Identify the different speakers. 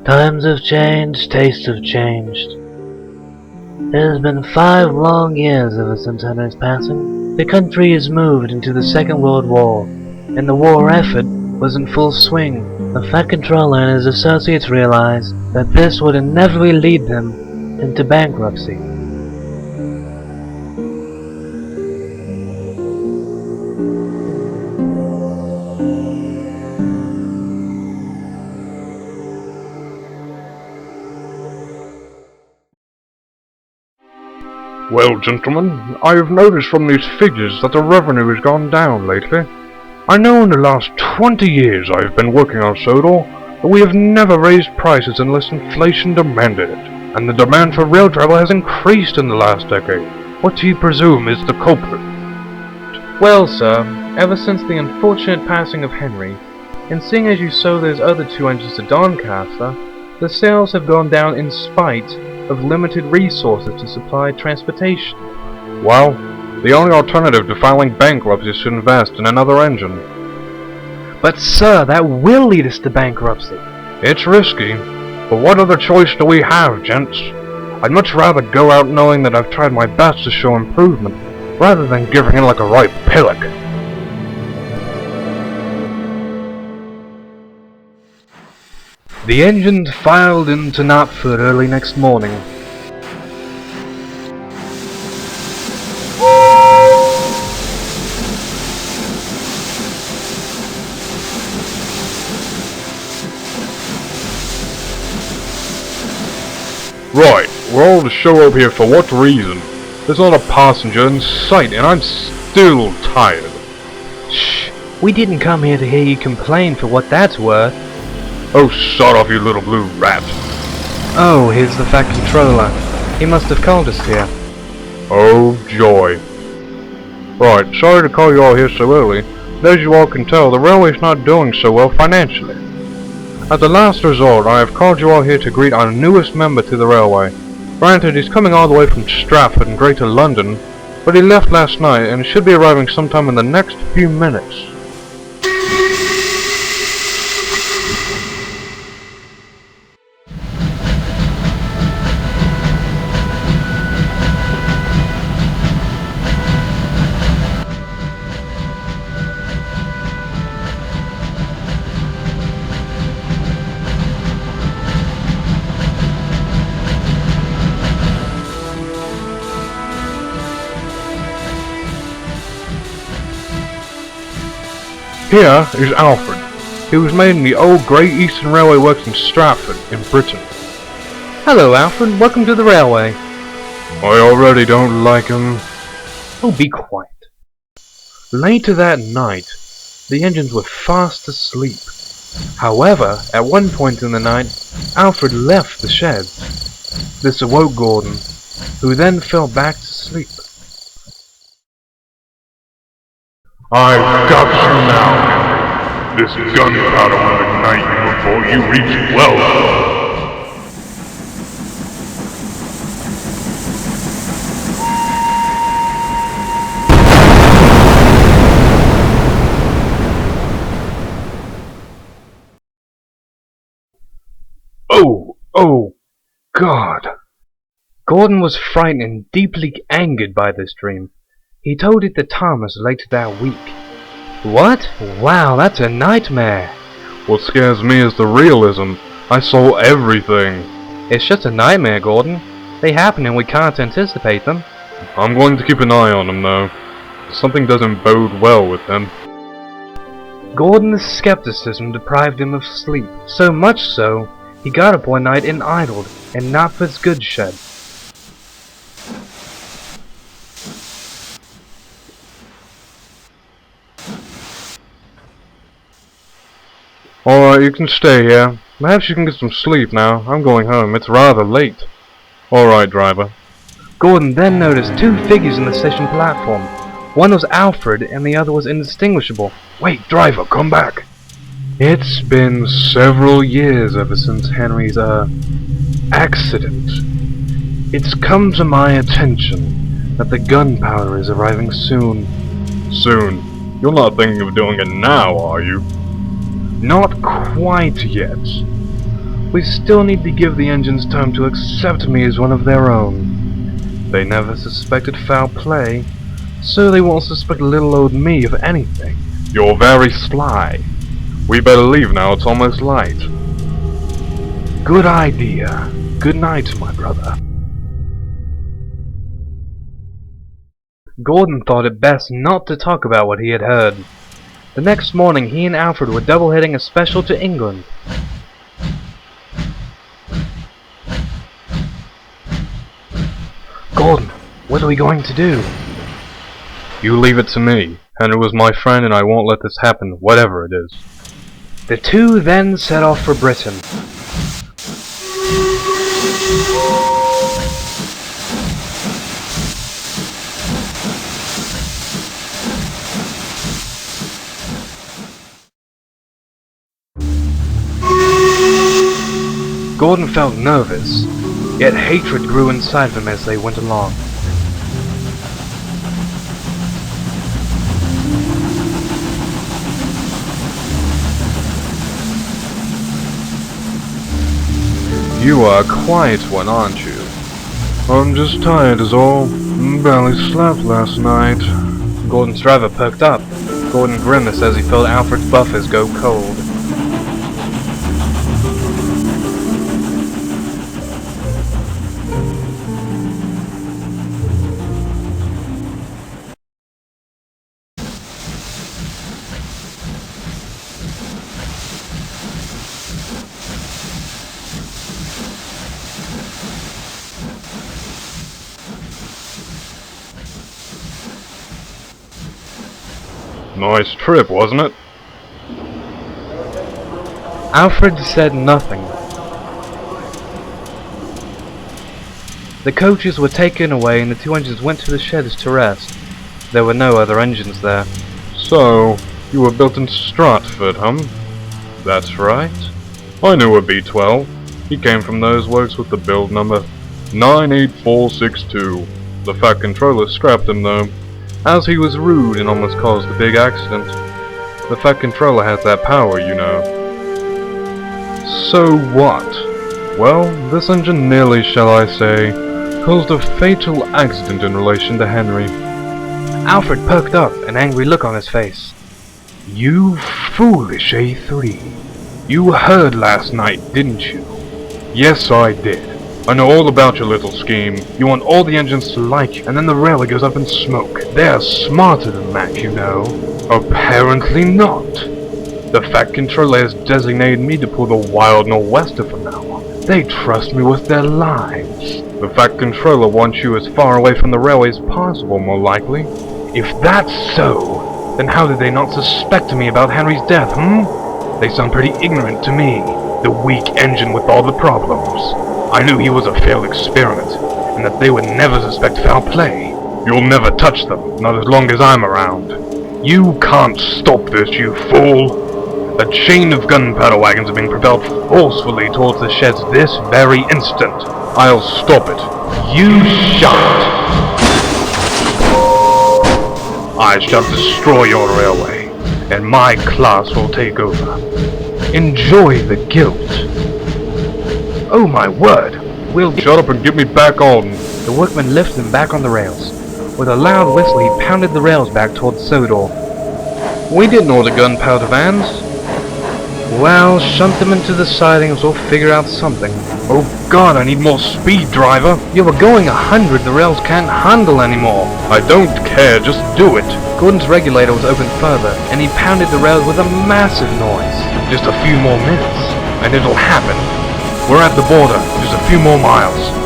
Speaker 1: Times have changed, tastes have changed. It has been 5 long years ever since Henry's passing. The country has moved into the Second World War, and the war effort was in full swing. The Fat Controller and his associates realized that this would inevitably lead them into bankruptcy.
Speaker 2: Well, gentlemen, I have noticed from these figures that the revenue has gone down lately. I know in the last 20 years I have been working on Sodor that we have never raised prices unless inflation demanded it, and the demand for rail travel has increased in the last decade. What do you presume is the culprit?
Speaker 3: Well, sir, ever since the unfortunate passing of Henry, and seeing as you sold those other 2 engines to Doncaster, the sales have gone down in spite of limited resources to supply transportation.
Speaker 2: Well, the only alternative to filing bankruptcy is to invest in another engine.
Speaker 3: But sir, that will lead us to bankruptcy.
Speaker 2: It's risky, but what other choice do we have, gents? I'd much rather go out knowing that I've tried my best to show improvement, rather than giving in like a ripe pillock.
Speaker 3: The engine filed into Knapford early next morning.
Speaker 2: Right, we're all to show up here for what reason? There's not a passenger in sight, and I'm still tired.
Speaker 3: Shh, we didn't come here to hear you complain for what that's worth.
Speaker 2: Oh, sod off, you little blue rat.
Speaker 3: Oh, here's the Fat Controller. He must have called us here.
Speaker 2: Oh, joy. Right, sorry to call you all here so early, but as you all can tell, the railway's not doing so well financially. As a last resort, I have called you all here to greet our newest member to the railway. Granted, he's coming all the way from Stratford and Greater London, but he left last night and should be arriving sometime in the next few minutes. Here is Alfred. He was made in the old Great Eastern Railway Works in Stratford, in Britain.
Speaker 3: Hello, Alfred. Welcome to the railway.
Speaker 2: I already don't like him.
Speaker 3: Oh, be quiet.
Speaker 2: Later that night, the engines were fast asleep. However, at one point in the night, Alfred left the shed. This awoke Gordon, who then fell back to sleep. I've got you now, Henry. This gunpowder will ignite you before you reach wealth. Oh, God.
Speaker 3: Gordon was frightened and deeply angered by this dream. He told it to Thomas later that week. What? Wow, that's a nightmare.
Speaker 2: What scares me is the realism. I saw everything.
Speaker 3: It's just a nightmare, Gordon. They happen and we can't anticipate them.
Speaker 2: I'm going to keep an eye on him, though. Something doesn't bode well with him.
Speaker 3: Gordon's skepticism deprived him of sleep. So much so, he got up one night and idled in Knapford's goods shed.
Speaker 2: Alright, you can stay here. Perhaps you can get some sleep now. I'm going home. It's rather late. Alright, driver.
Speaker 3: Gordon then noticed 2 figures on the station platform. One was Alfred and the other was indistinguishable.
Speaker 2: Wait, driver, come back. It's been several years ever since Henry's, accident. It's come to my attention that the gunpowder is arriving soon. Soon? You're not thinking of doing it now, are you? Not quite yet.
Speaker 3: We still need to give the engines time to accept me as one of their own. They never suspected foul play, so they won't suspect little old me of anything.
Speaker 2: You're very sly. We better leave now, it's almost light.
Speaker 3: Good idea. Good night, my brother. Gordon thought it best not to talk about what he had heard. The next morning he and Alfred were double-heading a special to England. Gordon, what are we going to do?
Speaker 2: You leave it to me. Henry was my friend and I won't let this happen, whatever it is.
Speaker 3: The two then set off for Britain. Gordon felt nervous, yet hatred grew inside of him as they went along.
Speaker 2: You are a quiet one, aren't you? I'm just tired is all. Barely slept last night.
Speaker 3: Gordon's driver perked up. Gordon grimaced as he felt Alfred's buffers go cold.
Speaker 2: Nice trip, wasn't it?
Speaker 3: Alfred said nothing. The coaches were taken away and the two engines went to the sheds to rest. There were no other engines there.
Speaker 2: So, you were built in Stratford, huh? That's right. I knew a B12. He came from those works with the build number 98462. The Fat Controller scrapped him though, as he was rude and almost caused a big accident. The Fat Controller has that power, you know. So what? Well, this engine nearly, shall I say, caused a fatal accident in relation to Henry.
Speaker 3: Alfred perked up, an angry look on his face.
Speaker 2: You foolish A3. You heard last night, didn't you? Yes, I did. I know all about your little scheme. You want all the engines to like you, and then the railway goes up in smoke. They're smarter than that, you know. Apparently not. The Fat Controller has designated me to pull the Wild Nor'wester from now on. They trust me with their lives. The Fat Controller wants you as far away from the railway as possible, more likely. If that's so, then how did they not suspect me about Henry's death, They sound pretty ignorant to me. The weak engine with all the problems. I knew he was a failed experiment, and that they would never suspect foul play. You'll never touch them, not as long as I'm around. You can't stop this, you fool! A chain of gunpowder wagons are being propelled forcefully towards the sheds this very instant. I'll stop it. You shan't! I shall destroy your railway, and my class will take over. Enjoy the guilt. Oh my word! We'll shut up and get me back on!
Speaker 3: The workman lifted him back on the rails. With a loud whistle he pounded the rails back towards Sodor. We didn't order gunpowder vans. Well, shunt them into the sidings, we'll figure out something.
Speaker 2: Oh god, I need more speed, driver!
Speaker 3: You were going 100, the rails can't handle anymore.
Speaker 2: I don't care, just do it!
Speaker 3: Gordon's regulator was opened further, and he pounded the rails with a massive noise.
Speaker 2: Just a few more minutes, and it'll happen. We're at the border, just a few more miles.